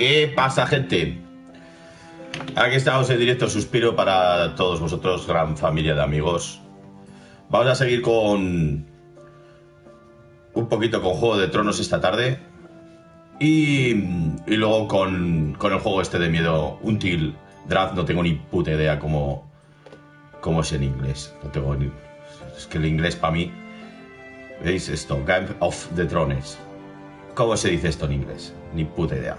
¿Qué pasa, gente? Aquí estamos en directo Suspiro para todos vosotros, gran familia de amigos. Vamos a seguir con un poquito con Juego de Tronos esta tarde. Y luego con el juego este de miedo, Until Draft. No tengo ni puta idea cómo es en inglés. No tengo ni... Es que el inglés para mí... ¿Veis esto? Game of the Thrones. ¿Cómo se dice esto en inglés? Ni puta idea.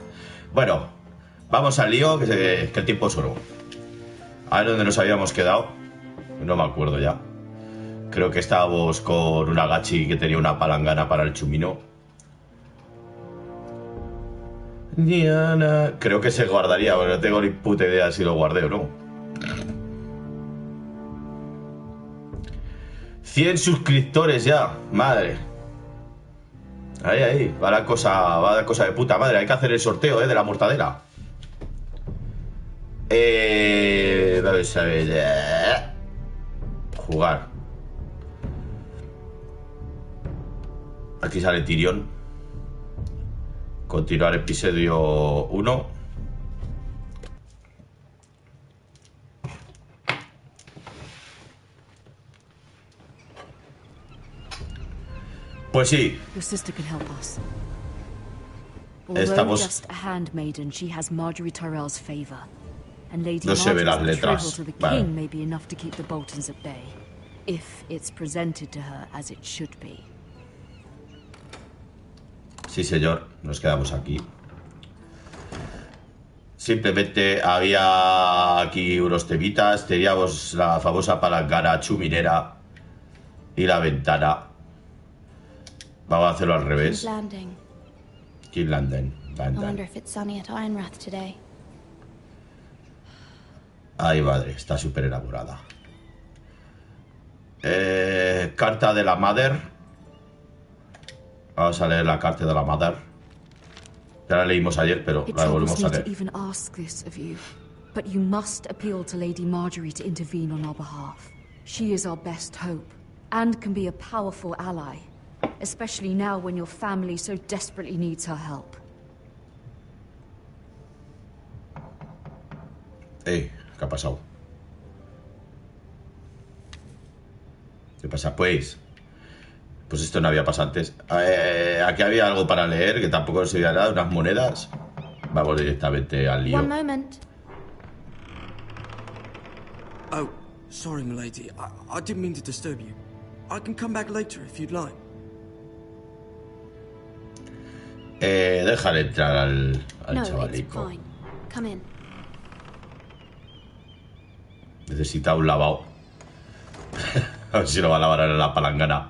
Bueno, vamos al lío, que el tiempo es oro. A ver dónde nos habíamos quedado. No me acuerdo ya. Creo que estábamos con una gachi que tenía una palangana para el chumino. Diana. Creo que se guardaría, pero no tengo ni puta idea si lo guardé o no. 100 suscriptores ya, madre. Ahí, va la cosa de puta madre. Hay que hacer el sorteo, de la mortadela. Vamos a ver. Jugar. Aquí sale Tyrion. Continuar episodio 1. Pues sí. Estamos. No se ven las letras. Vale. Sí, señor. Nos quedamos aquí. Simplemente había aquí unos temitas. Teníamos la famosa palangana chuminera y la ventana. Vamos a hacerlo al revés. King's Landing. Ay, madre, está súper elaborada. Carta de la Mother. Vamos a leer la carta de la Mother. Ya la leímos ayer, pero la volvemos a leer. But you must appeal to Lady Marjorie to intervene on our behalf. She is our best hope and can be a powerful ally, especially now when your family so desperately needs her help. ¿Qué ha pasado? ¿Qué pasa, pues? Pues esto no había pasado antes. Aquí había algo para leer, que tampoco se veía nada, unas monedas. Vamos directamente al lío. One moment. Oh, sorry, milady. I didn't mean to disturb you. I can come back later if you'd like. Déjale entrar al chavalico. Fine. Come in. Necesita un lavado. A ver si lo va a lavar en la palangana.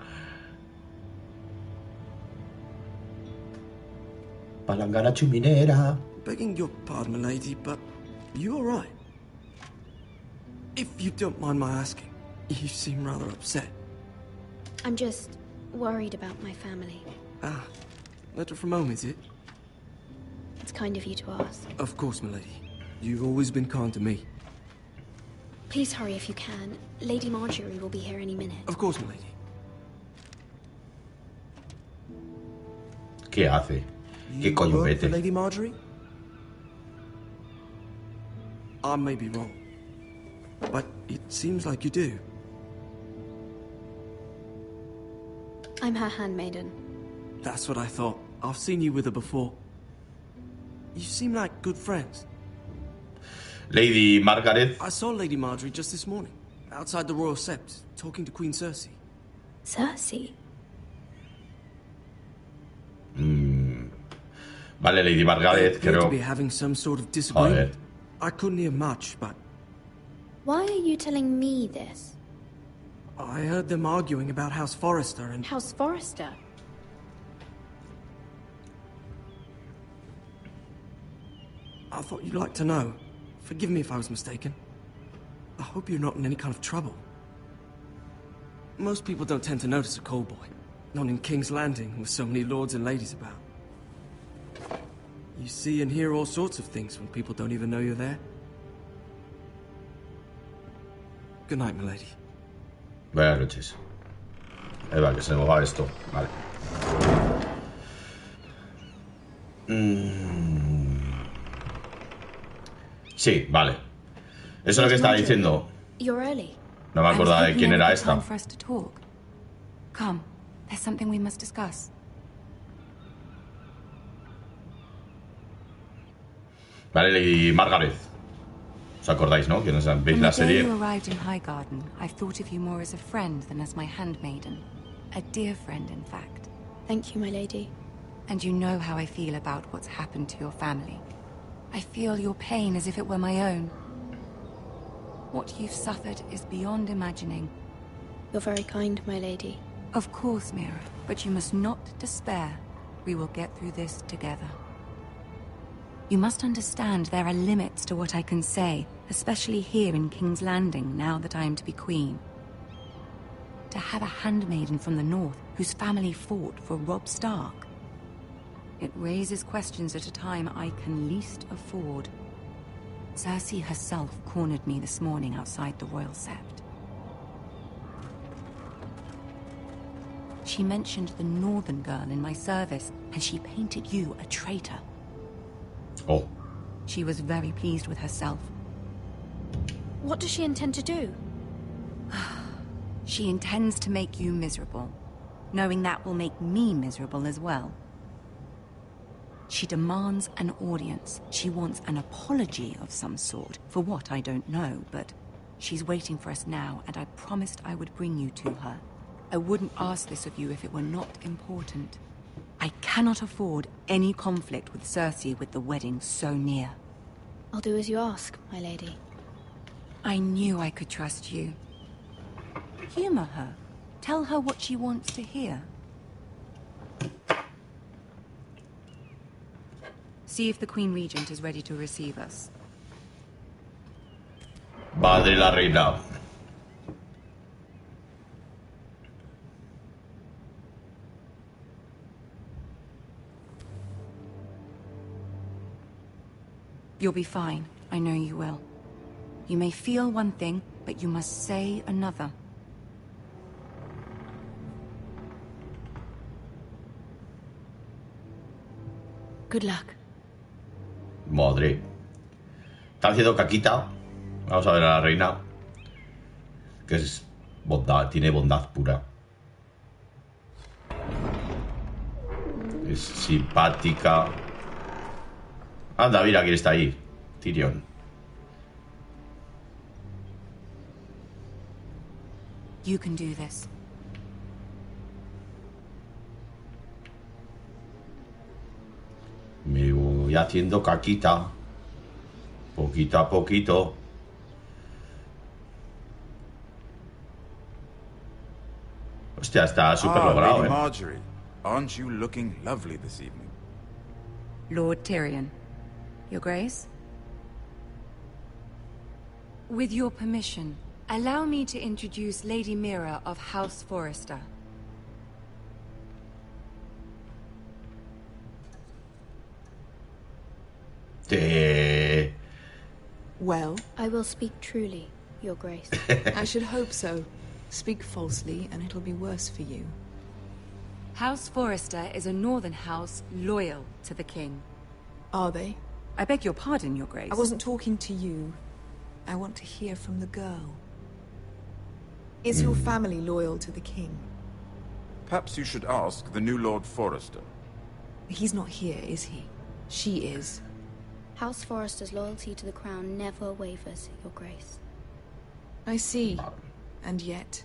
Palangana chuminera. Begging your pardon, milady, but you all right? If you don't mind my asking, you seem rather upset. I'm just worried about my family. Ah, letter from home, is it? It's kind of you to ask. Of course, milady. You've always been kind to me. Please hurry if you can. Lady Marjorie will be here any minute. Of course, milady. ¿Qué hace? ¿Qué coño mete? Lady Marjorie? I may be wrong, but it seems like you do. I'm her handmaiden. That's what I thought. I've seen you with her before. You seem like good friends. Lady Margaret. I saw Lady Marjorie just this morning, outside the Royal Sept, talking to Queen Cersei. Cersei? Vale, Lady Margaret, creo. To be having some sort of disagreement. I couldn't hear much, but... Why are you telling me this? I heard them arguing about House Forrester and... House Forrester? I thought you'd like to know. Forgive me if I was mistaken. I hope you're not in any kind of trouble. Most people don't tend to notice a call boy. Not in King's Landing, with so many lords and ladies about. You see and hear all sorts of things when people don't even know you're there. Good night, milady. Buenas noches. Ahí va, que se nos va esto. Vale. Sí, vale. Eso es lo que estaba diciendo. You're early. No me acordaba de quién era esta. Come, there's something we must discuss. Vale, Lady Margaret. ¿Os acordáis, no? ¿Quiénes veis la serie? When you arrived in Highgarden, I've thought of you more as a friend than as my handmaiden. A dear friend, in fact. Thank you, my lady. And you know how I feel about what's happened to your family. I feel your pain as if it were my own. What you've suffered is beyond imagining. You're very kind, my lady. Of course, Mira, but you must not despair. We will get through this together. You must understand there are limits to what I can say, especially here in King's Landing, now that I am to be queen. To have a handmaiden from the north whose family fought for Robb Stark. It raises questions at a time I can least afford. Cersei herself cornered me this morning outside the Royal Sept. She mentioned the northern girl in my service, and she painted you a traitor. Oh. She was very pleased with herself. What does she intend to do? She intends to make you miserable, knowing that will make me miserable as well. She demands an audience. She wants an apology of some sort, for what I don't know, but she's waiting for us now, and I promised I would bring you to her. I wouldn't ask this of you if it were not important. I cannot afford any conflict with Cersei with the wedding so near. I'll do as you ask, my lady. I knew I could trust you. Humor her. Tell her what she wants to hear. See if the Queen Regent is ready to receive us. Madre la reina. You'll be fine. I know you will. You may feel one thing, but you must say another. Good luck. Madre. Está haciendo caquita. Vamos a ver a la reina. Que es bondad, tiene bondad pura. Es simpática. Anda, mira quién está ahí. Tyrion. You can do this. Me voy haciendo caquita. Poquito a poquito. Hostia, está súper logrado, Lady Marjorie, aren't you looking lovely this evening? Lord Tyrion. Your Grace? With your permission, allow me to introduce Lady Mira of House Forrester. Well, I will speak truly, Your Grace. I should hope so. Speak falsely, and it'll be worse for you. House Forrester is a northern house loyal to the king. Are they? I beg your pardon, Your Grace. I wasn't talking to you. I want to hear from the girl. Is your family loyal to the king? Perhaps you should ask the new Lord Forrester. He's not here, is he? She is. House Forrester's loyalty to the crown never wavers, Your Grace. I see. And yet,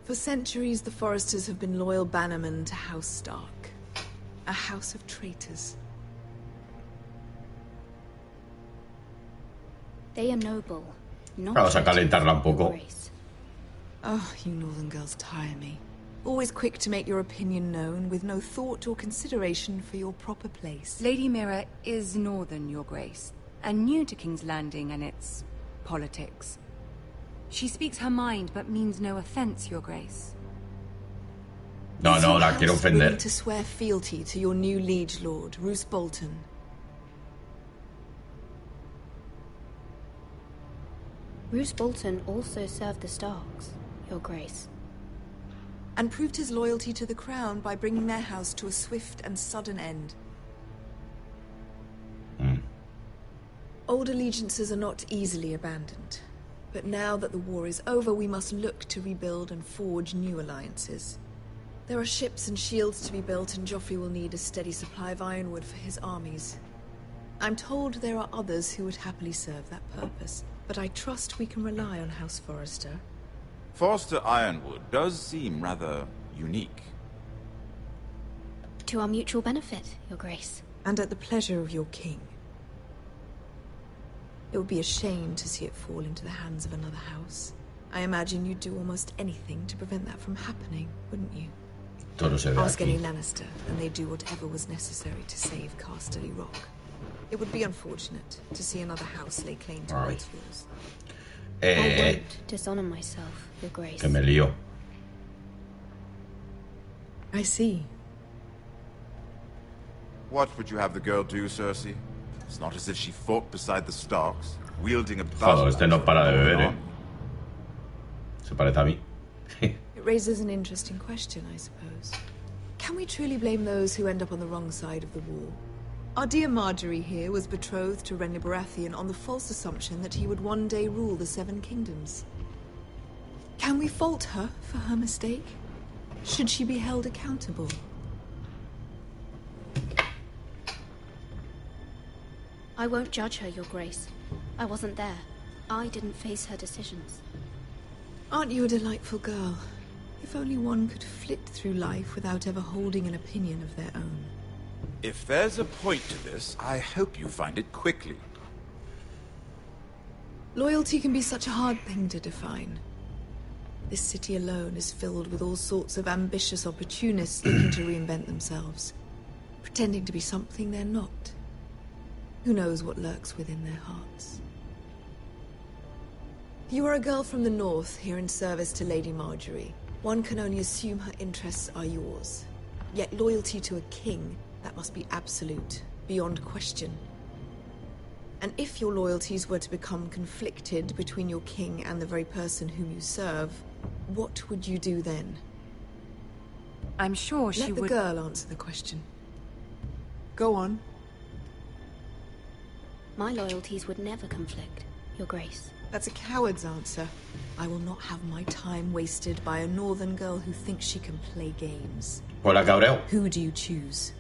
for centuries the Forresters have been loyal bannermen to House Stark. A house of traitors. They are noble, not Vamos a calentarla un poco. Your Grace. Oh, you northern girls tire me. Always quick to make your opinion known, with no thought or consideration for your proper place. Lady Mira is northern, Your Grace, and new to King's Landing and its politics. She speaks her mind, but means no offense, Your Grace. No, Is no, your la quiero house ofender. willing to swear fealty to your new liege lord, Roose Bolton? Roose Bolton also served the Starks, Your Grace. And proved his loyalty to the crown by bringing their house to a swift and sudden end. Old allegiances are not easily abandoned. But now that the war is over, we must look to rebuild and forge new alliances. There are ships and shields to be built, and Joffrey will need a steady supply of ironwood for his armies. I'm told there are others who would happily serve that purpose, but I trust we can rely on House Forrester. Forrester Ironwood does seem rather unique. To our mutual benefit, Your Grace. And at the pleasure of your king. It would be a shame to see it fall into the hands of another house. I imagine you'd do almost anything to prevent that from happening, wouldn't you? Ask any Lannister, and they'd do whatever was necessary to save Casterly Rock. It would be unfortunate to see another house lay claim to Whitefalls. I won't dishonor myself, Your Grace. Que me lío. I see. What would you have the girl do, Cersei? It's not as if she fought beside the Starks, wielding a Joder, este no para de beber, Se parece a mí. It raises an interesting question, I suppose. Can we truly blame those who end up on the wrong side of the war? Our dear Marjorie here was betrothed to Renly Baratheon on the false assumption that he would one day rule the Seven Kingdoms. Can we fault her for her mistake? Should she be held accountable? I won't judge her, Your Grace. I wasn't there. I didn't face her decisions. Aren't you a delightful girl? If only one could flit through life without ever holding an opinion of their own. If there's a point to this, I hope you find it quickly. Loyalty can be such a hard thing to define. This city alone is filled with all sorts of ambitious opportunists looking to reinvent themselves, pretending to be something they're not. Who knows what lurks within their hearts? You are a girl from the north, here in service to Lady Marjorie. One can only assume her interests are yours. Yet loyalty to a king, that must be absolute, beyond question. And if your loyalties were to become conflicted between your king and the very person whom you serve, what would you do then? I'm sure she would... Let the girl answer the question. Go on. My loyalties would never conflict, Your Grace. That's a coward's answer. I will not have my time wasted by a northern girl who thinks she can play games. Hola, cabreo. Who do you choose?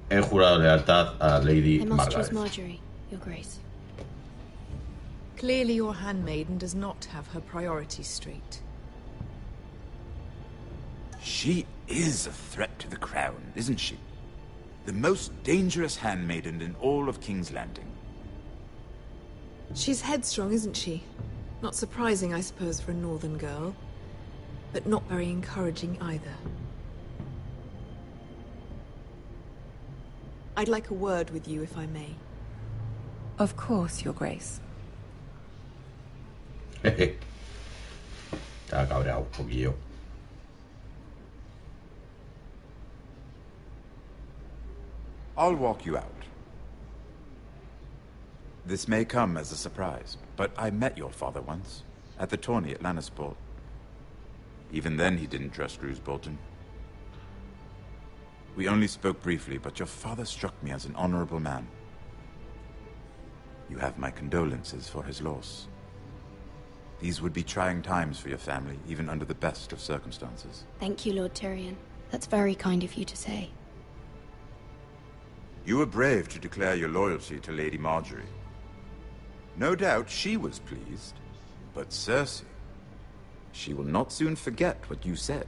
He jurado lealtad a Lady I must choose Margaret. Marjorie, Your Grace. Clearly your handmaiden does not have her priorities straight. She is a threat to the crown, isn't she? The most dangerous handmaiden in all of King's Landing. She's headstrong, isn't she? Not surprising, I suppose, for a northern girl. But not very encouraging either. I'd like a word with you, if I may. Of course, Your Grace. Está cabreado un poquillo. I'll walk you out. This may come as a surprise, but I met your father once, at the tourney at Lannisport. Even then he didn't trust Roose Bolton. We only spoke briefly, but your father struck me as an honorable man. You have my condolences for his loss. These would be trying times for your family, even under the best of circumstances. Thank you, Lord Tyrion. That's very kind of you to say. You were brave to declare your loyalty to Lady Marjorie. No doubt she was pleased, but Cersei, she will not soon forget what you said.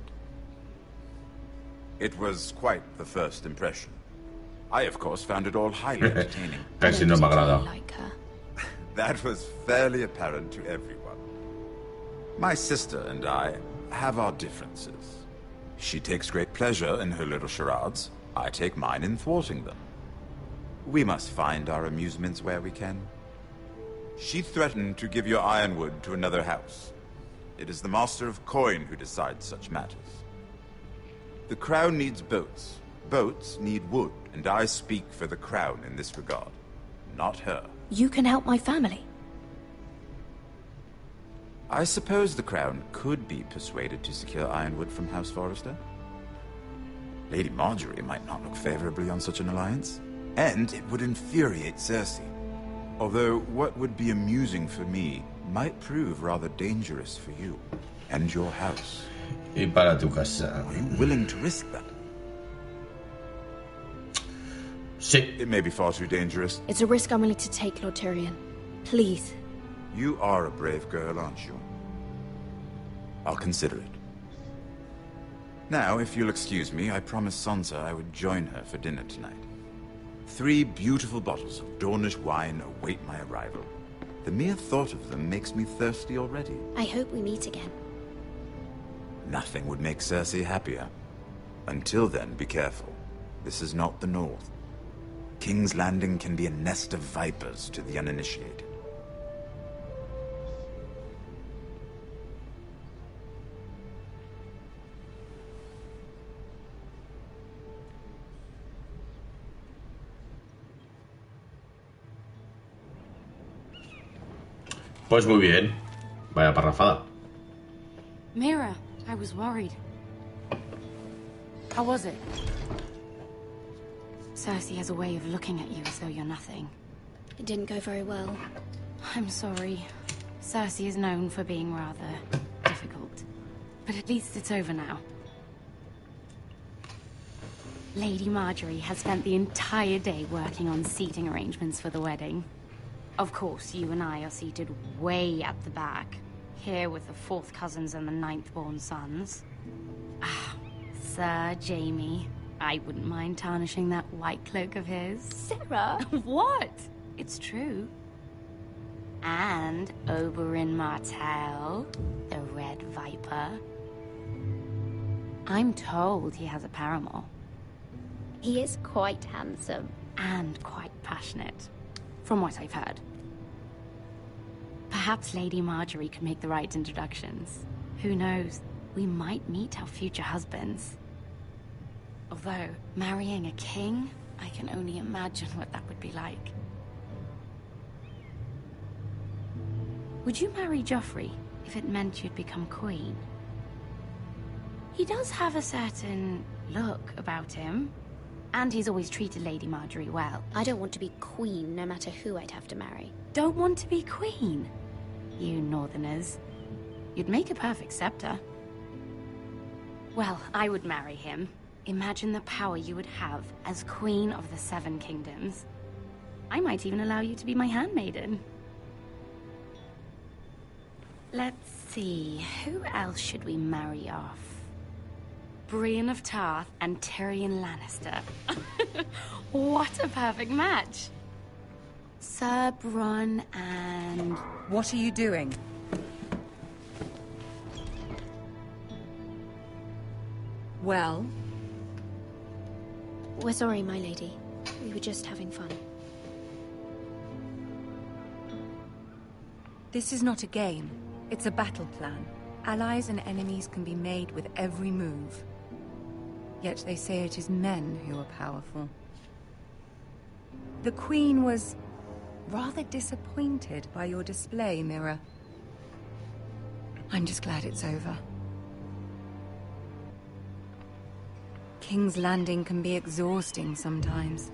It was quite the first impression. I, of course, found it all highly entertaining. Casi no me agrada. Like her. That was fairly apparent to everyone. My sister and I have our differences. She takes great pleasure in her little charades. I take mine in thwarting them. We must find our amusements where we can. She threatened to give your ironwood to another house. It is the Master of Coin who decides such matters. The Crown needs boats. Boats need wood, and I speak for the Crown in this regard, not her. You can help my family. I suppose the Crown could be persuaded to secure ironwood from House Forrester. Lady Marjorie might not look favorably on such an alliance, and it would infuriate Cersei. Although what would be amusing for me might prove rather dangerous for you and your house. Y para tu casa. Are you willing to risk that? Sí. It may be far too dangerous. It's a risk I'm willing to take, Lord Tyrion. Please. You are a brave girl, aren't you? I'll consider it. Now, if you'll excuse me, I promised Sansa I would join her for dinner tonight. 3 beautiful bottles of Dornish wine await my arrival. The mere thought of them makes me thirsty already. I hope we meet again. Nothing would make Cersei happier. Until then, be careful. This is not the North. King's Landing can be a nest of vipers to the uninitiated. Pues muy bien. Vaya parrafada. Mira, I was worried. How was it? Cersei has a way of looking at you as though you're nothing. It didn't go very well. I'm sorry. Cersei is known for being rather difficult. But at least it's over now. Lady Marjorie has spent the entire day working on seating arrangements for the wedding. Of course, you and I are seated way at the back, here with the 4th cousins and the 9th-born sons. Ah, Sir Jaime. I wouldn't mind tarnishing that white cloak of his. Sarah! What? It's true. And Oberyn Martell, the Red Viper. I'm told he has a paramour. He is quite handsome. And quite passionate, from what I've heard. Perhaps Lady Marjorie could make the right introductions. Who knows? We might meet our future husbands. Although, marrying a king, I can only imagine what that would be like. Would you marry Joffrey if it meant you'd become queen? He does have a certain look about him, and he's always treated Lady Marjorie well. I don't want to be queen, no matter who I'd have to marry. Don't want to be queen? You northerners. You'd make a perfect scepter. Well, I would marry him. Imagine the power you would have as Queen of the 7 Kingdoms. I might even allow you to be my handmaiden. Let's see, who else should we marry off? Brienne of Tarth and Tyrion Lannister. What a perfect match! Sir Bronn and... What are you doing? Well? We're sorry, my lady. We were just having fun. This is not a game. It's a battle plan. Allies and enemies can be made with every move. Yet they say it is men who are powerful. The Queen was rather disappointed by your display, Mira. I'm just glad it's over. King's Landing can be exhausting sometimes.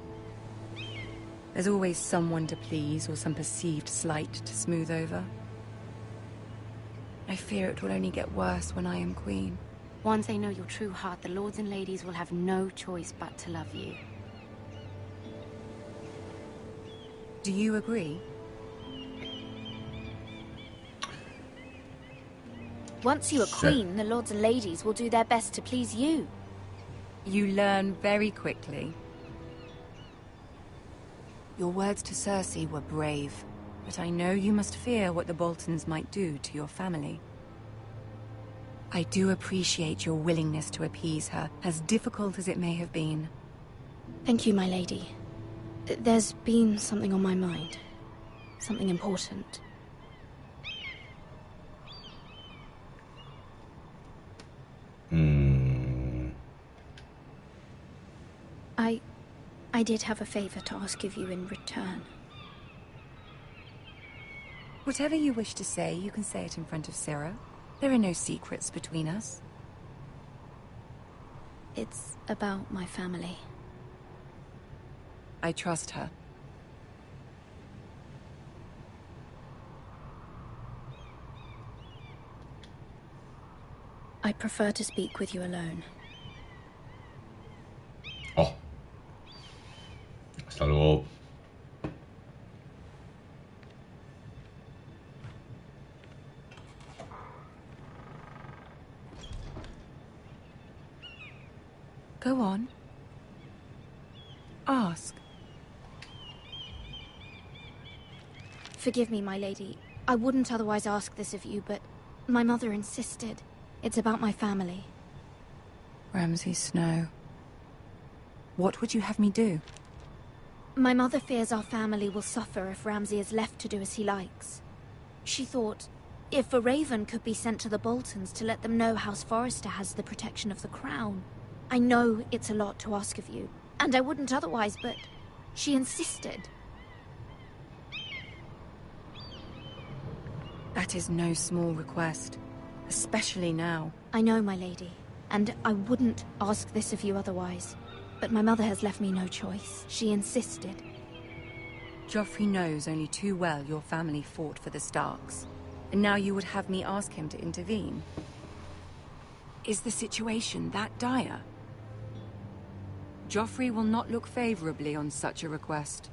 There's always someone to please or some perceived slight to smooth over. I fear it will only get worse when I am queen. Once they know your true heart, the lords and ladies will have no choice but to love you. Do you agree? Once you are queen, the lords and ladies will do their best to please you. You learn very quickly. Your words to Cersei were brave, but I know you must fear what the Boltons might do to your family. I do appreciate your willingness to appease her, as difficult as it may have been. Thank you, my lady. There's been something on my mind. Something important. I did have a favor to ask of you in return. Whatever you wish to say, you can say it in front of Sarah. There are no secrets between us. It's about my family. I trust her. I prefer to speak with you alone. Oh. Hasta luego. Go on. Ask. Forgive me, my lady. I wouldn't otherwise ask this of you, but my mother insisted. It's about my family. Ramsay Snow. What would you have me do? My mother fears our family will suffer if Ramsay is left to do as he likes. She thought, if a raven could be sent to the Boltons to let them know House Forrester has the protection of the crown. I know it's a lot to ask of you, and I wouldn't otherwise, but she insisted. That is no small request, especially now. I know, my lady, and I wouldn't ask this of you otherwise. But my mother has left me no choice. She insisted. Joffrey knows only too well your family fought for the Starks, and now you would have me ask him to intervene. Is the situation that dire? Joffrey will not look favorably on such a request.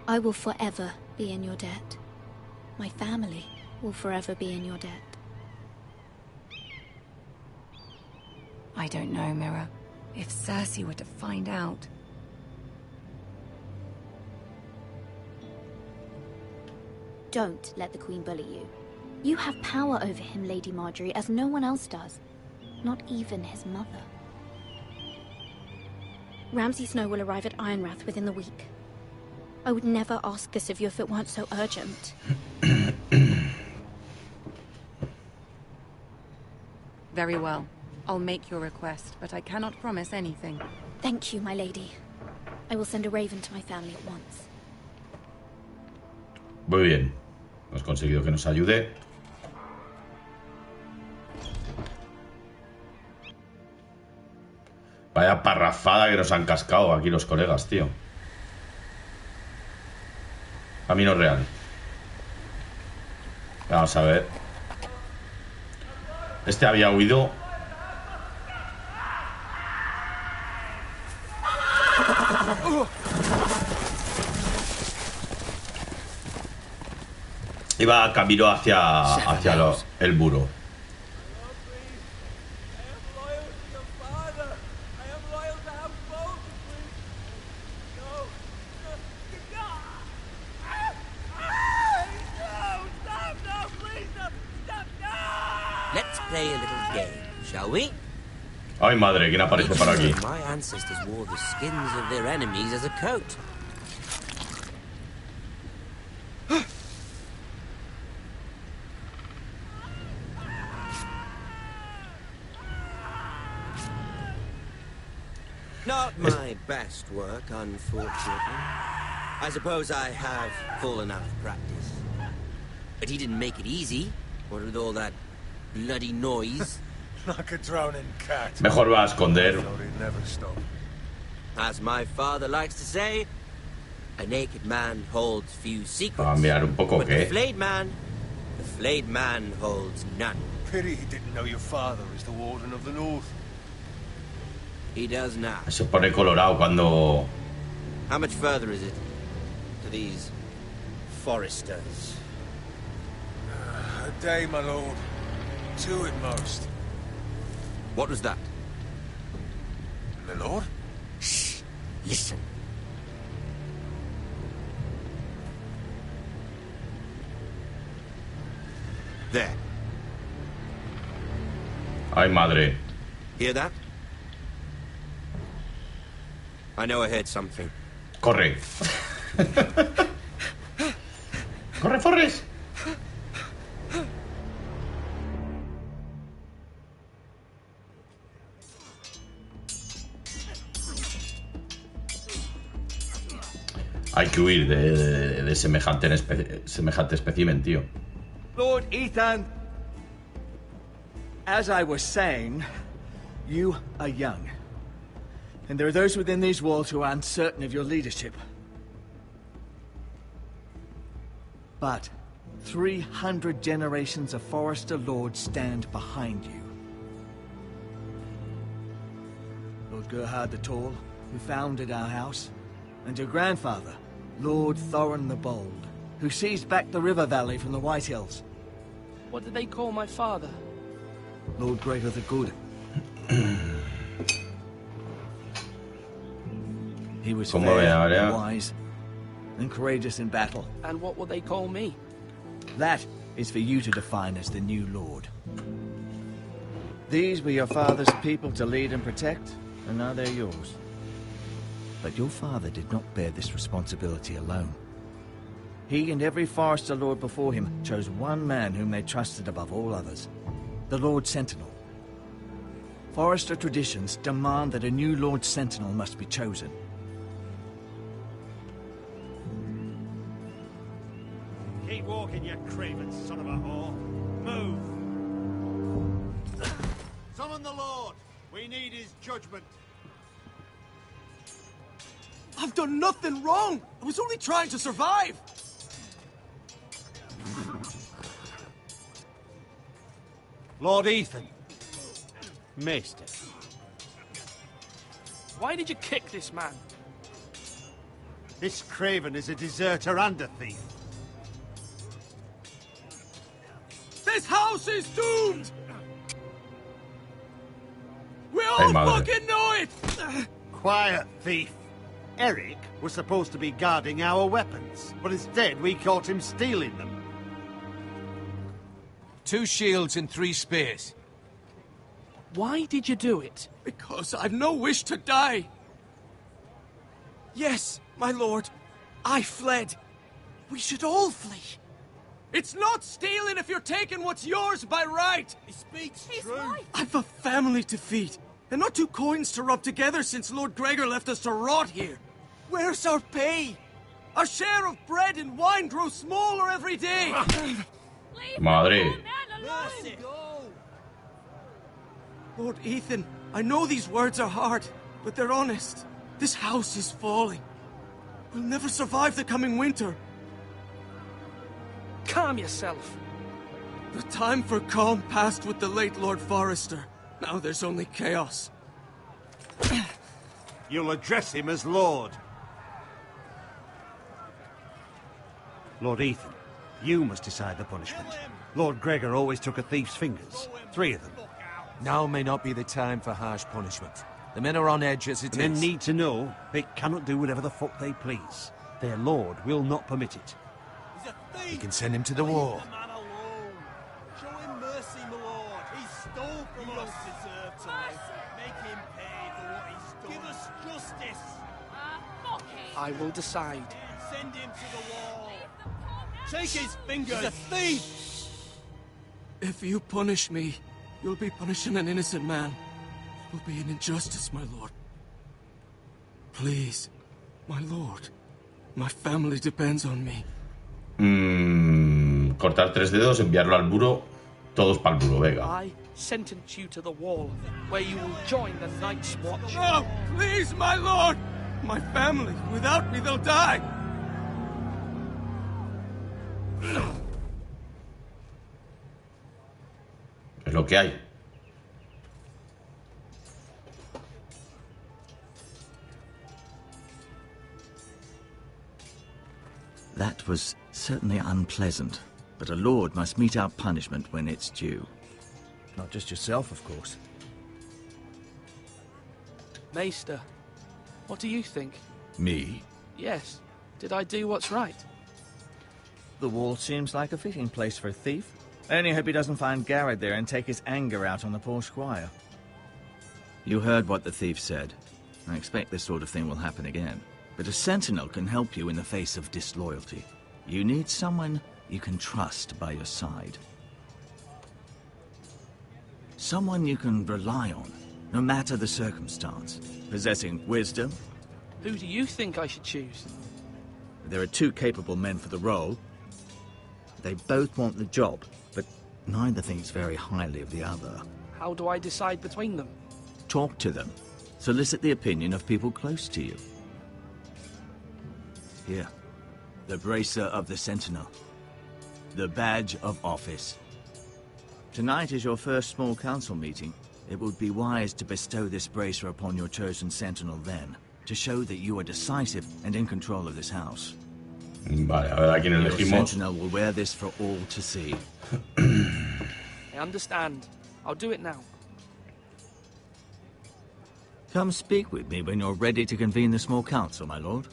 I will forever be in your debt. My family will forever be in your debt. I don't know, Mira. If Cersei were to find out... Don't let the Queen bully you. You have power over him, Lady Marjorie, as no one else does. Not even his mother. Ramsay Snow will arrive at Ironrath within the week. I would never ask this of you if it weren't so urgent. Very well. I'll make your request, but I cannot promise anything. Thank you, my lady. I will send a raven to my family at once. Muy bien. Hemos conseguido que nos ayude. Vaya parrafada que nos han cascado aquí los colegas, tío. Camino real. Vamos a ver. Este había huido. Iba camino hacia el muro. Let's play a little game, shall we? Ay, madre, ¿quién aparece por aquí? My ancestors wore the skins of their enemies as a coat. Not my best work, unfortunately. I suppose I have fallen out of practice. But he didn't make it easy. What with all that bloody noise? Like a drowning cat. Mejor va a esconder. As my father likes to say, a naked man holds few secrets. Va a mirar un poco, but ¿qué? the flayed man holds none. Pity he didn't know your father is the Warden of the North. He does now. Se pone colorado cuando... How much further is it to these foresters? A day, my lord. 2 at most. What was that? My lord? Shh! Listen. There. Ay, madre. Hear that? I know I heard something. Corre. Corre, Forrest. Hay que huir de semejante espécimen, tío. Lord Ethan! As I was saying, you are young. And there are those within these walls who are uncertain of your leadership. But 300 generations of Forester Lords stand behind you. Lord Gerhard the Tall, who founded our house, and your grandfather, Lord Thorin the Bold, who seized back the river valley from the White Hills. What did they call my father? Lord Gregor the Good. He was fair, wise, and courageous in battle. And what will they call me? That is for you to define as the new lord. These were your father's people to lead and protect, and now they're yours. But your father did not bear this responsibility alone. He and every Forester Lord before him chose one man whom they trusted above all others, the Lord Sentinel. Forester traditions demand that a new Lord Sentinel must be chosen. Keep walking, you craven son of a whore. Move! Summon the Lord! We need his judgment. I've done nothing wrong! I was only trying to survive! Lord Ethan. Maester. Why did you kick this man? This craven is a deserter and a thief. This house is doomed! We all fucking know it! Quiet, thief. Eric was supposed to be guarding our weapons, but instead we caught him stealing them. 2 shields and 3 spears. Why did you do it? Because I've no wish to die. Yes, my lord. I fled. We should all flee. It's not stealing if you're taking what's yours by right. He speaks true. Right. I've a family to feed, and not 2 coins to rub together since Lord Gregor left us to rot here. Where's our pay? Our share of bread and wine grows smaller every day. Madre. Lord Ethan, I know these words are hard, but they're honest. This house is falling. We'll never survive the coming winter. Calm yourself. The time for calm passed with the late Lord Forester. Now there's only chaos. You'll address him as Lord. Lord Ethan, you must decide the punishment. Lord Gregor always took a thief's fingers. 3 of them. Now may not be the time for harsh punishment. The men are on edge as it is. Men need to know they cannot do whatever the fuck they please. Their lord will not permit it. He's a thief. You can send him to the wall. Leave the man alone. Show him mercy, my lord. He stole from us. Deserve time. Make him pay for what he stole. Give us justice. I will decide. Send him to the wall. Take his fingers. He's a thief. If you punish me, you'll be punishing an innocent man. It will be an injustice, my lord. Please, my lord. My family depends on me. Cortar 3 dedos, enviarlo al muro. Todos para el muro, venga. I sentence you to the wall, where you will join the Night's Watch. No, please, my lord. My family. Without me, they'll die. Es lo que hay. That was certainly unpleasant, but a lord must mete out punishment when it's due. Not just yourself, of course. Maester, what do you think? Me? Yes. Did I do what's right? The wall seems like a fitting place for a thief. I only hope he doesn't find Garrett there and take his anger out on the poor squire. You heard what the thief said. I expect this sort of thing will happen again. But a sentinel can help you in the face of disloyalty. You need someone you can trust by your side. Someone you can rely on, no matter the circumstance. Possessing wisdom. Who do you think I should choose? There are 2 capable men for the role. They both want the job, but neither thinks very highly of the other. How do I decide between them? Talk to them. Solicit the opinion of people close to you. Here. The bracer of the Sentinel. The badge of office. Tonight is your first small council meeting. It would be wise to bestow this bracer upon your chosen Sentinel then, to show that you are decisive and in control of this house. Vale, a ver a quién Your elegimos. Sentinel will wear this for all to see. I understand. I'll do it now. Come speak with me when you're ready to convene the small council, my lord.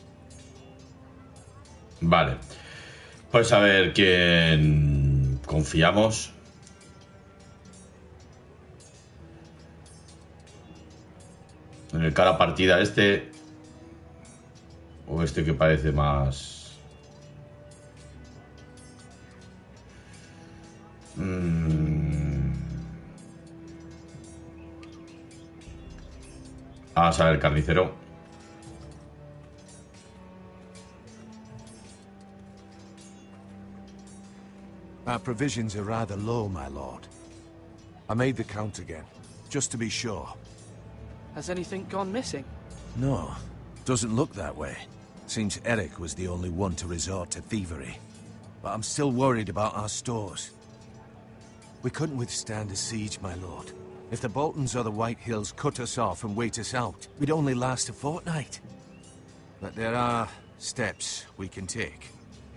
Vale. Pues a ver quién confiamos. En el cara partida este. O este que parece más... Vamos a ver, carnicero. Our provisions are rather low, my lord. I made the count again, just to be sure. Has anything gone missing? No, doesn't look that way. Seems Eric was the only one to resort to thievery. But I'm still worried about our stores. We couldn't withstand a siege, my lord. If the Boltons or the White Hills cut us off and wait us out, we'd only last a fortnight. But there are steps we can take.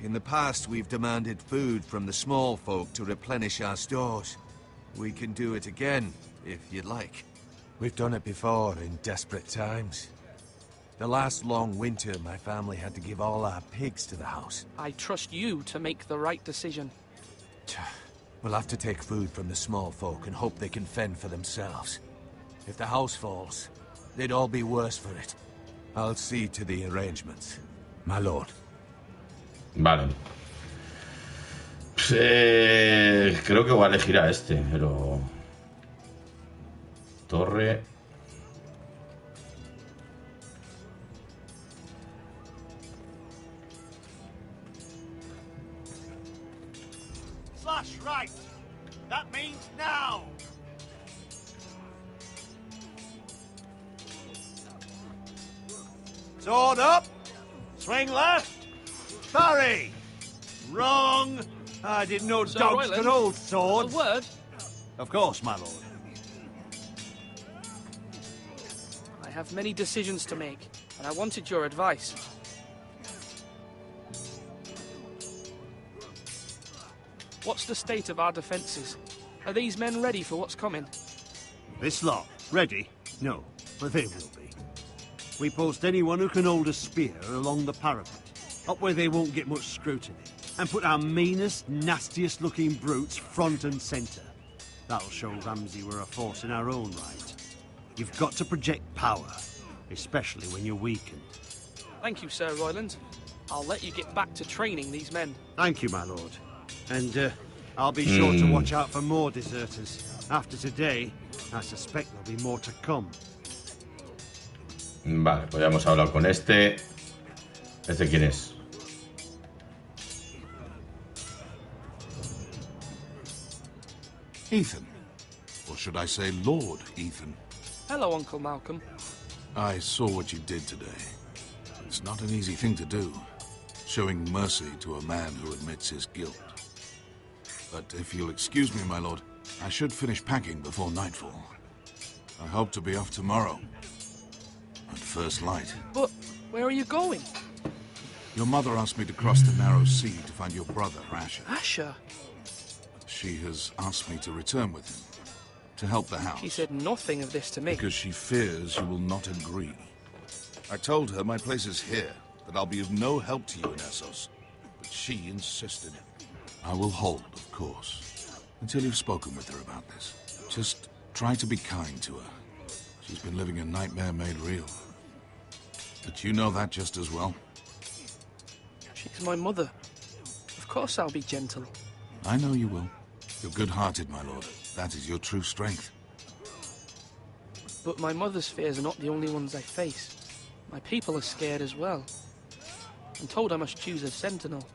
In the past, we've demanded food from the small folk to replenish our stores. We can do it again, if you'd like. We've done it before in desperate times. The last long winter, my family had to give all our pigs to the house. I trust you to make the right decision. We'll have to take food from the small folk and hope they can fend for themselves. If the house falls, they'd all be worse for it. I'll see to the arrangements, my lord. Vale. Creo que voy a elegir a este, pero... Torre... Slash right. That means now. Sword up. Swing left. Parry. Wrong. I didn't know Sir dogs Royland, could hold a swords. word? Of course, my lord. I have many decisions to make, and I wanted your advice. What's the state of our defences? Are these men ready for what's coming? This lot, ready? No, but they will be. We post anyone who can hold a spear along the parapet, up where they won't get much scrutiny, and put our meanest, nastiest looking brutes front and centre. That'll show Ramsay we're a force in our own right. You've got to project power, especially when you're weakened. Thank you, Sir Royland. I'll let you get back to training these men. Thank you, my lord. And I'll be sure to watch out for more deserters. After today, I suspect there'll be more to come. Vale, pues ya hemos hablado con este. ¿Este quién es? Ethan. Or should I say Lord Ethan? Hello, Uncle Malcolm. I saw what you did today. It's not an easy thing to do, showing mercy to a man who admits his guilt. But if you'll excuse me, my lord, I should finish packing before nightfall. I hope to be off tomorrow. At first light. But where are you going? Your mother asked me to cross the narrow sea to find your brother, Asher. Asher? She has asked me to return with him, to help the house. She said nothing of this to me. Because she fears you will not agree. I told her my place is here, that I'll be of no help to you in Essos. But she insisted. I will hold, of course, until you've spoken with her about this. Just try to be kind to her. She's been living a nightmare made real. But you know that just as well. She's my mother. Of course I'll be gentle. I know you will. You're good-hearted, my lord. That is your true strength. But my mother's fears are not the only ones I face. My people are scared as well. I'm told I must choose a sentinel.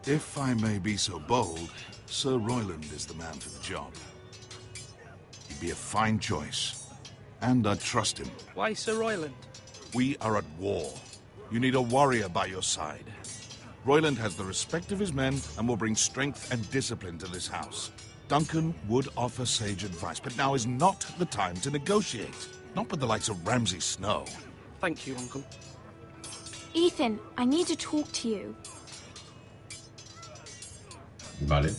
If I may be so bold, Sir Royland is the man for the job. He'd be a fine choice, and I trust him. Why Sir Royland? We are at war. You need a warrior by your side. Royland has the respect of his men and will bring strength and discipline to this house. Duncan would offer sage advice, but now is not the time to negotiate. Not with the likes of Ramsay Snow. Thank you, Uncle. Ethan, I need to talk to you. Vale.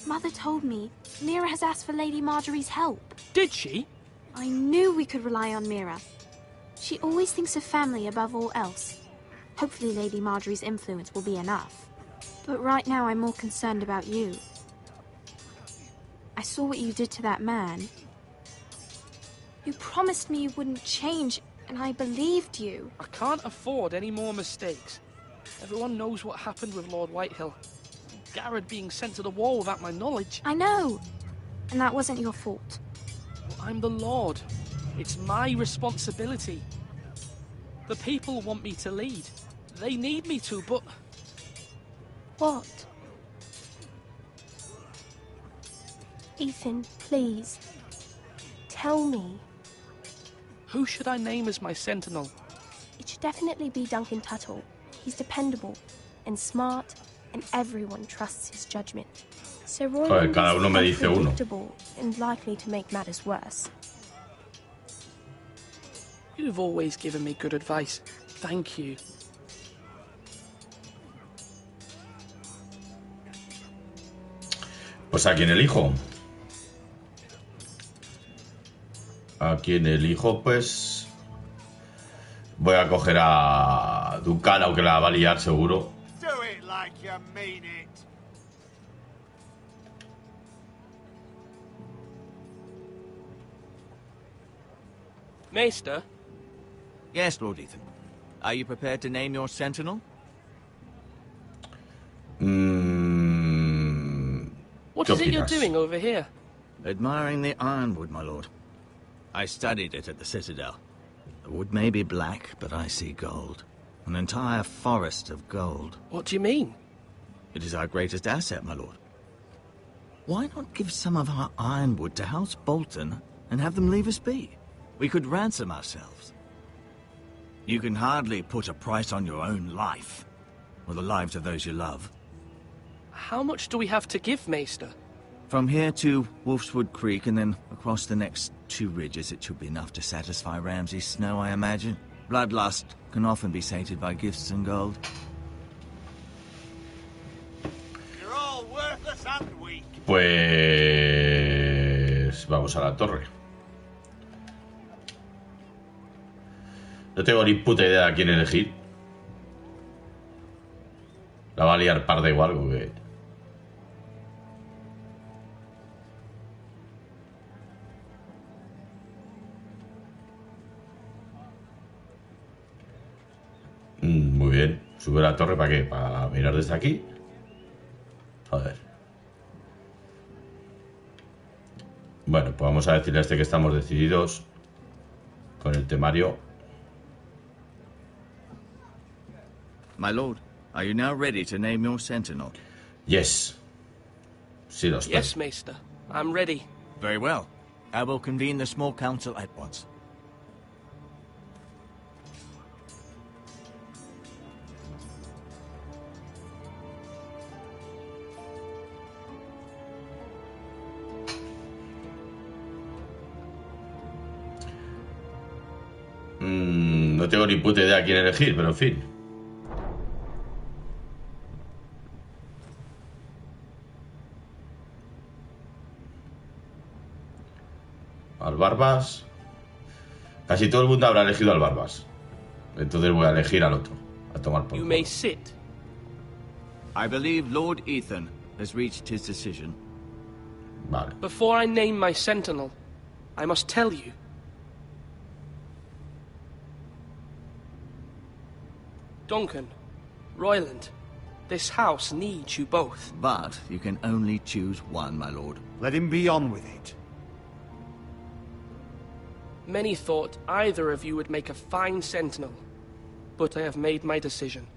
Mother told me Mira has asked for Lady Marjorie's help. Did she? I knew we could rely on Mira. She always thinks of family above all else. Hopefully Lady Marjorie's influence will be enough. But right now I'm more concerned about you. I saw what you did to that man. You promised me you wouldn't change, and I believed you. I can't afford any more mistakes. Everyone knows what happened with Lord Whitehill. Garrett being sent to the wall without my knowledge. I know. And that wasn't your fault. Well, I'm the Lord. It's my responsibility. The people want me to lead. They need me to, but... What? Ethan, please. Tell me. Who should I name as my sentinel? It should definitely be Duncan Tuttle. He's dependable and smart, and everyone trusts his judgment. So Royland cada uno me is dice uno. unpredictable and likely to make matters worse. You've always given me good advice. Thank you. Pues ¿a quién elijo? ¿A quién elijo? Pues voy a coger a Duncan, aunque la va a liar seguro. Do it like you mean it. Maester? Yes, Lord Ethan. Are you prepared to name your sentinel? What is it you're doing over here? Admiring the ironwood, my lord. I studied it at the Citadel. The wood may be black, but I see gold. An entire forest of gold. What do you mean? It is our greatest asset, my lord. Why not give some of our ironwood to House Bolton and have them leave us be? We could ransom ourselves. You can hardly put a price on your own life, or the lives of those you love. How much do we have to give, Maester? From here to Wolfswood Creek and then across the next 2 ridges, it should be enough to satisfy Ramsay Snow, I imagine. Bloodlust can often be sated by gifts and gold. You're all worthless and weak. Pues vamos a la torre. No tengo ni puta idea de a quién elegir. La va a liar parda igual, porque... Muy bien. Sube a la torre, ¿para qué? ¿Para mirar desde aquí? Joder. Bueno, pues vamos a decirle a este que estamos decididos con el temario. My lord, are you now ready to name your sentinel? Yes. Sí, lo estoy. Yes, Maester. I'm ready. Very well. I will convene the small council at once. No tengo ni puta idea a quién elegir, pero en fin. Al Barbas. Casi todo el mundo habrá elegido al Barbas. Entonces voy a elegir al otro. A tomar por You culo. may sit. I believe Lord Ethan has reached his decision. Vale. Before I name my sentinel, I must tell you. Duncan, Royland, this house needs you both. But you can only choose one, my lord. Let him be on with it. Many thought either of you would make a fine sentinel, but I have made my decision.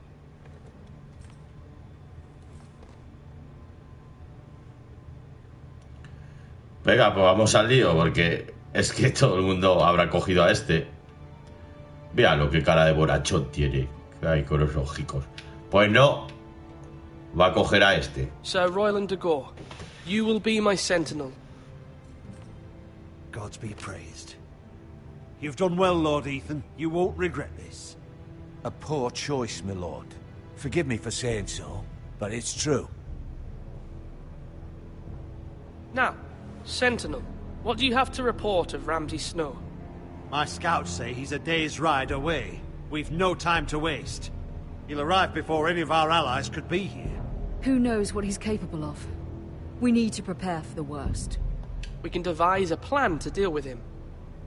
Venga, pues vamos al lío, porque es que todo el mundo habrá cogido a este. Míralo, qué cara de borrachón tiene. Ay, con los ojicos. Pues no, va a coger a este. Sir Royland de Gore, you will be my sentinel. Gods be praised. You've done well, Lord Ethan. You won't regret this. A poor choice, my lord. Forgive me for saying so, but it's true. Now, Sentinel, what do you have to report of Ramsay Snow? My scouts say he's a day's ride away. We've no time to waste. He'll arrive before any of our allies could be here. Who knows what he's capable of? We need to prepare for the worst. We can devise a plan to deal with him.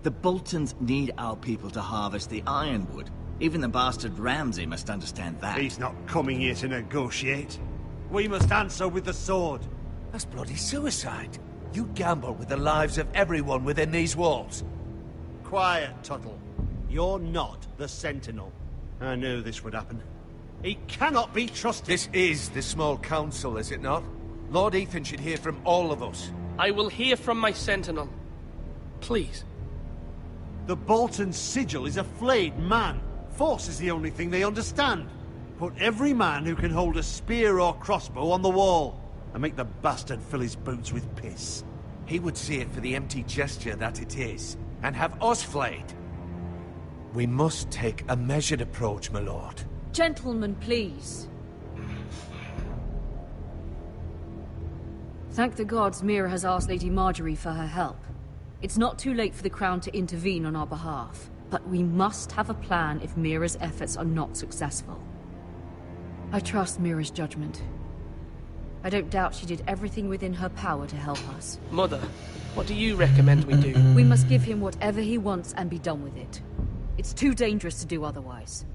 The Boltons need our people to harvest the ironwood. Even the bastard Ramsay must understand that. He's not coming here to negotiate. We must answer with the sword. That's bloody suicide. You gamble with the lives of everyone within these walls. Quiet, Tuttle. You're not the Sentinel. I knew this would happen. He cannot be trusted. This is the small council, is it not? Lord Ethan should hear from all of us. I will hear from my Sentinel. Please. The Bolton sigil is a flayed man. Force is the only thing they understand. Put every man who can hold a spear or crossbow on the wall, and make the bastard fill his boots with piss. He would see it for the empty gesture that it is, and have us flayed. We must take a measured approach, my lord. Gentlemen, please. Thank the gods Mira has asked Lady Marjorie for her help. It's not too late for the Crown to intervene on our behalf, but we must have a plan if Mira's efforts are not successful. I trust Mira's judgment. I don't doubt she did everything within her power to help us. Mother, what do you recommend we do? We must give him whatever he wants and be done with it. It's too dangerous to do otherwise.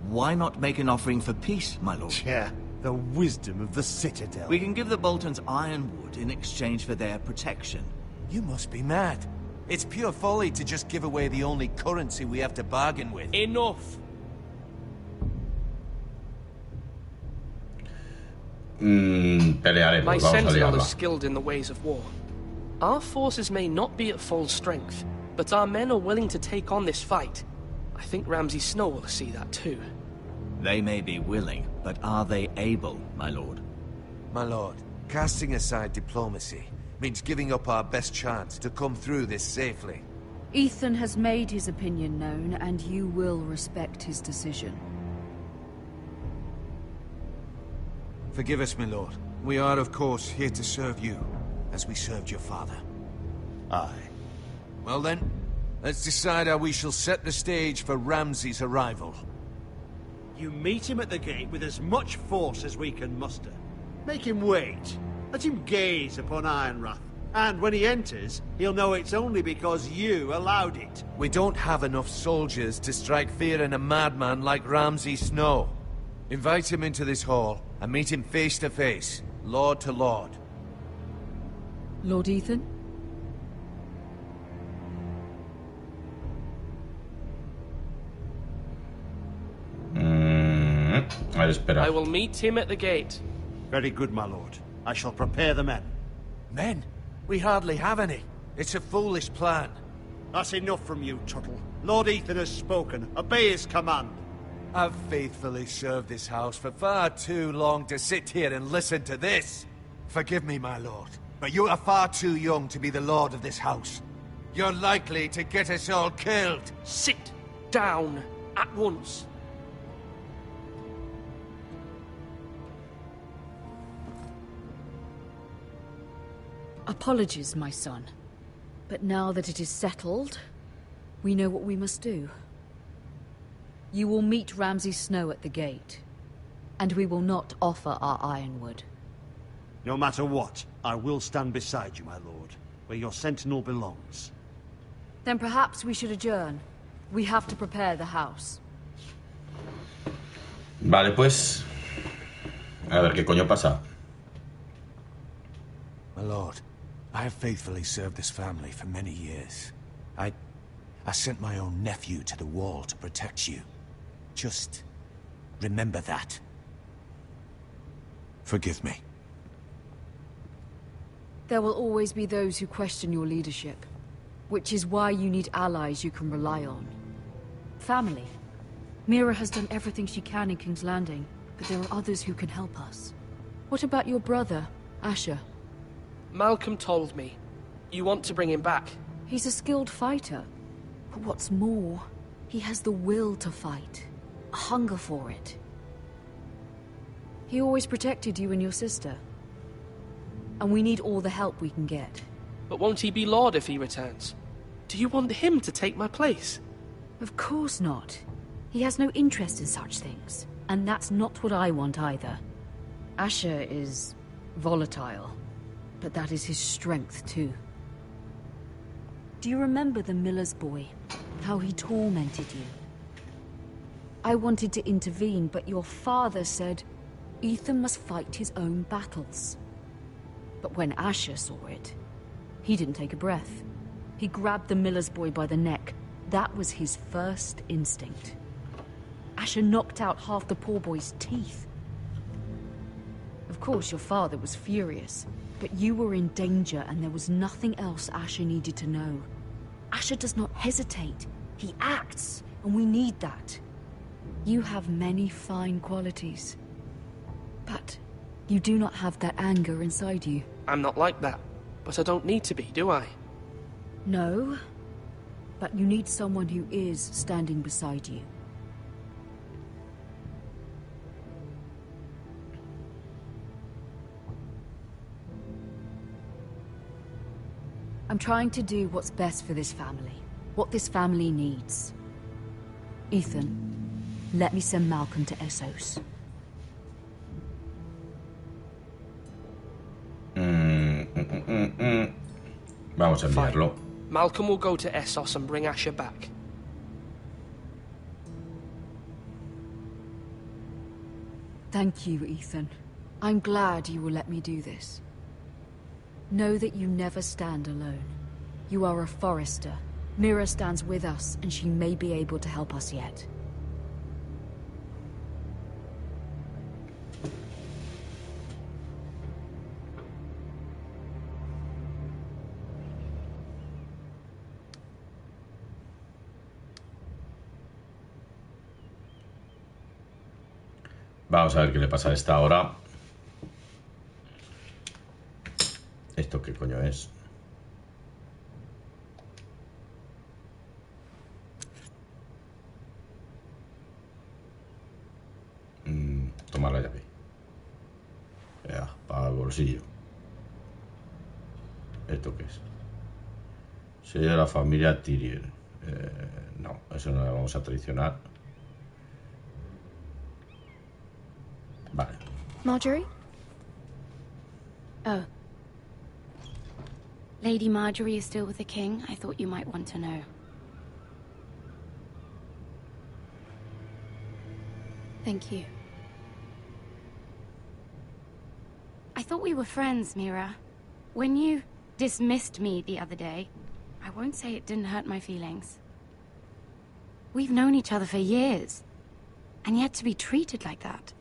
Why not make an offering for peace, my lord? Yeah, the wisdom of the Citadel. We can give the Boltons ironwood in exchange for their protection. You must be mad. It's pure folly to just give away the only currency we have to bargain with. Enough! Pelearemos, My vamos a Sentinel liarla. is skilled in the ways of war. Our forces may not be at full strength, but our men are willing to take on this fight. I think Ramsay Snow will see that too. They may be willing, but are they able, my lord? My lord, casting aside diplomacy means giving up our best chance to come through this safely. Ethan has made his opinion known, and you will respect his decision. Forgive us, my lord. We are, of course, here to serve you, as we served your father. Aye. Well then, let's decide how we shall set the stage for Ramsay's arrival. You meet him at the gate with as much force as we can muster. Make him wait. Let him gaze upon Ironrath. And when he enters, he'll know it's only because you allowed it. We don't have enough soldiers to strike fear in a madman like Ramsay Snow. Invite him into this hall, and meet him face to face, lord to lord. Lord Ethan? A ver, espera. I will meet him at the gate. Very good, my lord. I shall prepare the men. Men? We hardly have any. It's a foolish plan. That's enough from you, Tuttle. Lord Ethan has spoken. Obey his command. I've faithfully served this house for far too long to sit here and listen to this. Forgive me, my lord, but you are far too young to be the lord of this house. You're likely to get us all killed. Sit down at once. Apologies, my son. But now that it is settled, we know what we must do. You will meet Ramsay Snow at the gate, and we will not offer our ironwood. No matter what, I will stand beside you, my lord, where your sentinel belongs. Then perhaps we should adjourn. We have to prepare the house. Vale, pues... A ver, ¿qué coño pasa? My lord, I have faithfully served this family for many years. I sent my own nephew to the wall to protect you. Just remember that. Forgive me. There will always be those who question your leadership, which is why you need allies you can rely on. Family. Mira has done everything she can in King's Landing, but there are others who can help us. What about your brother, Asher? Malcolm told me. You want to bring him back? He's a skilled fighter. But what's more, he has the will to fight. A hunger for it. He always protected you and your sister. And we need all the help we can get. But won't he be Lord if he returns? Do you want him to take my place? Of course not. He has no interest in such things. And that's not what I want either. Asher is volatile. But that is his strength too. Do you remember the miller's boy? How he tormented you? I wanted to intervene, but your father said Ethan must fight his own battles. But when Asher saw it, he didn't take a breath. He grabbed the miller's boy by the neck. That was his first instinct. Asher knocked out half the poor boy's teeth. Of course, your father was furious, but you were in danger and there was nothing else Asher needed to know. Asher does not hesitate. He acts, and we need that. You have many fine qualities. But you do not have that anger inside you. I'm not like that, but I don't need to be, do I? No, but you need someone who is standing beside you. I'm trying to do what's best for this family. What this family needs. Ethan, let me send Malcolm to Essos. Vamos a enviarlo. Malcolm will go to Essos and bring Asher back. Thank you, Ethan. I'm glad you will let me do this. Know that you never stand alone. You are a Forester. Mira stands with us, and she may be able to help us yet. Vamos a ver qué le pasa a esta hora. ¿Esto qué coño es? Toma la llave. Ya, para el bolsillo. ¿Esto qué es? Sello de la familia Tyrion. No, eso no lo vamos a traicionar. Vale. Marjorie? Oh. Lady Marjorie is still with the king. I thought you might want to know. Thank you. I thought we were friends, Mira. When you dismissed me the other day, I won't say it didn't hurt my feelings. We've known each other for years, and yet to be treated like that.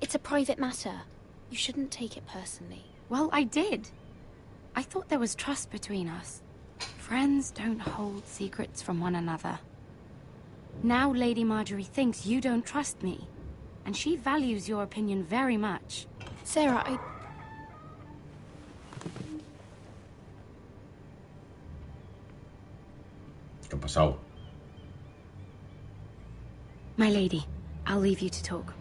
It's a private matter. You shouldn't take it personally. Well, I did. I thought there was trust between us. Friends don't hold secrets from one another. Now Lady Marjorie thinks you don't trust me, and she values your opinion very much. Sarah, ¿Qué ha pasado? My lady, I'll leave you to talk.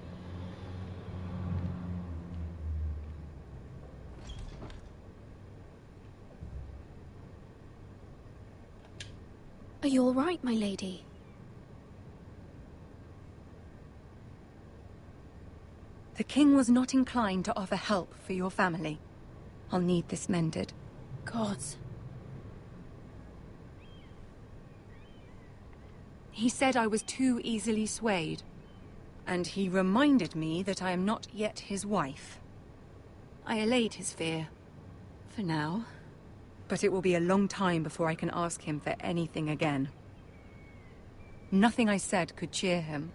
Are you all right, my lady? The king was not inclined to offer help for your family. I'll need this mended. Gods. He said I was too easily swayed. And he reminded me that I am not yet his wife. I allayed his fear. For now. But it will be a long time before I can ask him for anything again. Nothing I said could cheer him.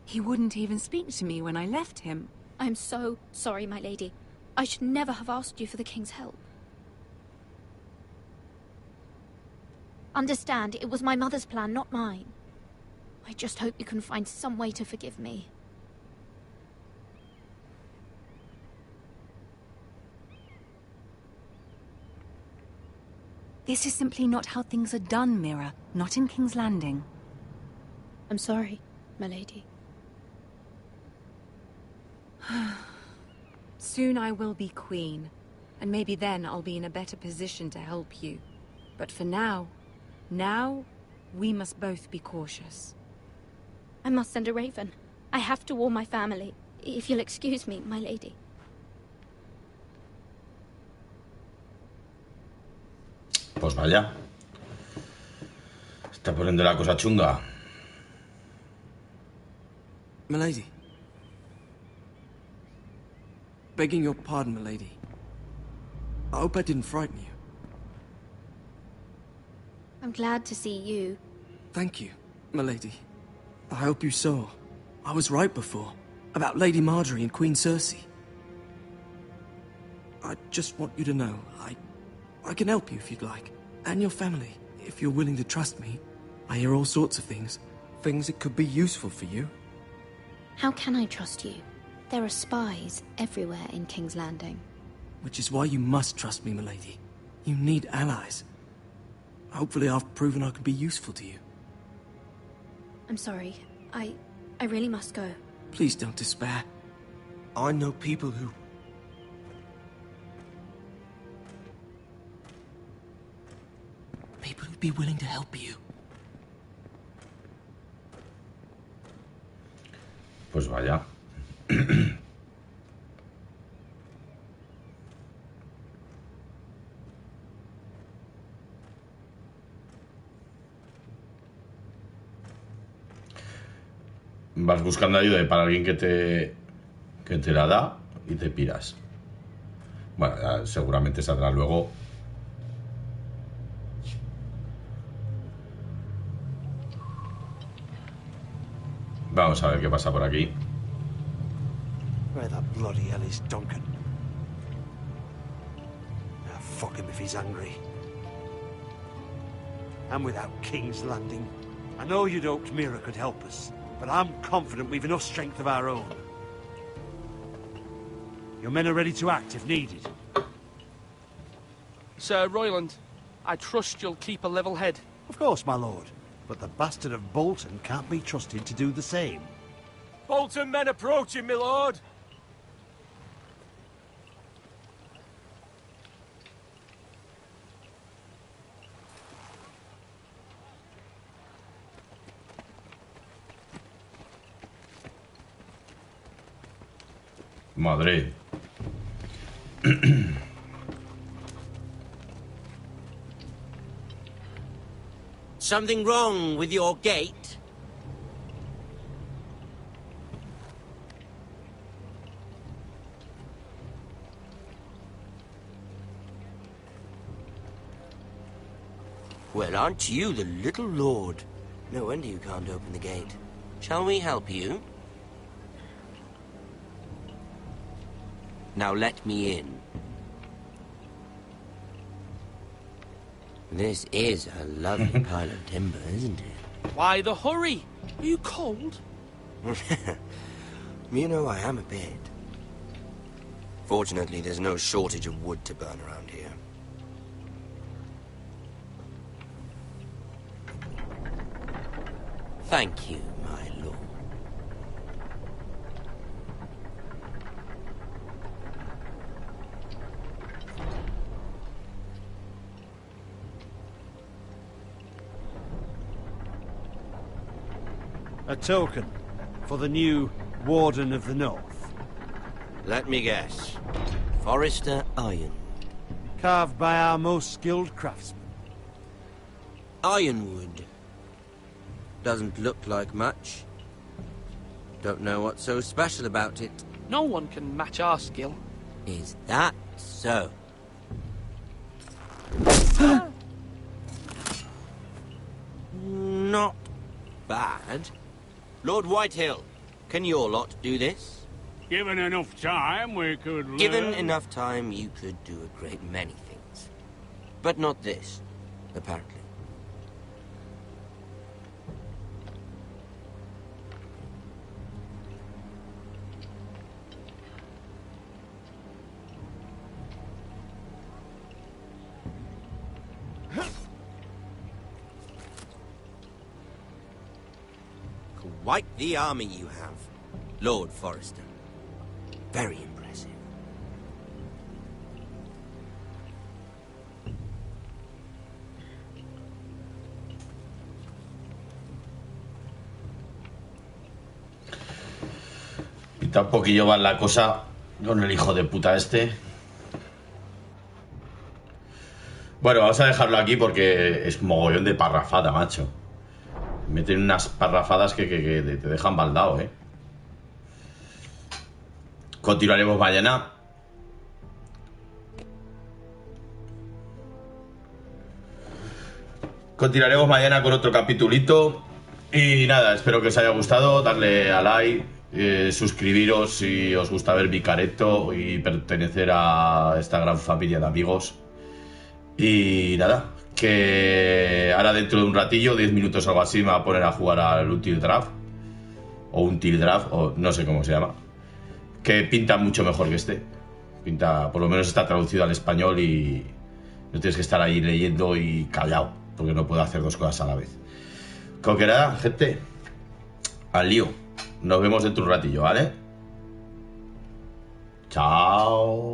He wouldn't even speak to me when I left him. I'm so sorry, my lady. I should never have asked you for the king's help. Understand, it was my mother's plan, not mine. I just hope you can find some way to forgive me. This is simply not how things are done, Mira. Not in King's Landing. I'm sorry, my lady. Soon I will be queen, and maybe then I'll be in a better position to help you. But for now, we must both be cautious. I must send a raven. I have to warn my family. If you'll excuse me, my lady. Pues vaya. Está poniendo la cosa chunga. Milady. Begging your pardon, milady. I hope I didn't frighten you. I'm glad to see you. Thank you, milady. I hope you saw. I was right before. About Lady Marjorie and Queen Cersei. I just want you to know, I can help you if you'd like. And your family, if you're willing to trust me. I hear all sorts of things. Things that could be useful for you. How can I trust you? There are spies everywhere in King's Landing. Which is why you must trust me, milady. You need allies. Hopefully I've proven I can be useful to you. I'm sorry. I really must go. Please don't despair. I know people who'd be willing to help you. Pues vaya. Vas buscando ayuda para alguien que te la da y te piras. Bueno, ya seguramente saldrá luego. Vamos a ver qué pasa por aquí. Where the bloody hell is Duncan? Ah, fuck him if he's angry. And without King's Landing. I know you'd hoped Mira could help us, but I'm confident we've enough strength of our own. Your men are ready to act if needed. Sir Royland, I trust you'll keep a level head. Of course, my lord. But the bastard of Bolton can't be trusted to do the same. Bolton men approaching, my lord! Madre. Something wrong with your gate? Well, aren't you the little lord? No wonder you can't open the gate. Shall we help you? Now let me in. This is a lovely pile of timber, isn't it? Why the hurry? Are you cold? You know, I am a bit. Fortunately, there's no shortage of wood to burn around here. Thank you, my lord. A token for the new Warden of the North. Let me guess. Forrester Iron. Carved by our most skilled craftsmen. Ironwood. Doesn't look like much. Don't know what's so special about it. No one can match our skill. Is that so? bad. Lord Whitehill, can your lot do this? Given enough time, we could learn. Given enough time, you could do a great many things. But not this, apparently. Quite the army you have, Lord Forrester. Very impressive. Pinta un poquillo mal la cosa con el hijo de puta este. Bueno, vamos a dejarlo aquí porque es mogollón de parrafada, macho. Meten unas parrafadas que te dejan baldado, ¿eh? Continuaremos mañana. Continuaremos mañana con otro capitulito. Y nada, espero que os haya gustado. Darle a like, suscribiros si os gusta ver mi careto y pertenecer a esta gran familia de amigos. Y nada, que ahora dentro de un ratillo, 10 minutos o algo así, me va a poner a jugar al Until Draft. O Until Draft, o no sé cómo se llama. Que pinta mucho mejor que este. Pinta, por lo menos está traducido al español y no tienes que estar ahí leyendo y callado, porque no puedo hacer dos cosas a la vez. Con que nada, gente, al lío. Nos vemos dentro de un ratillo, ¿vale? Chao.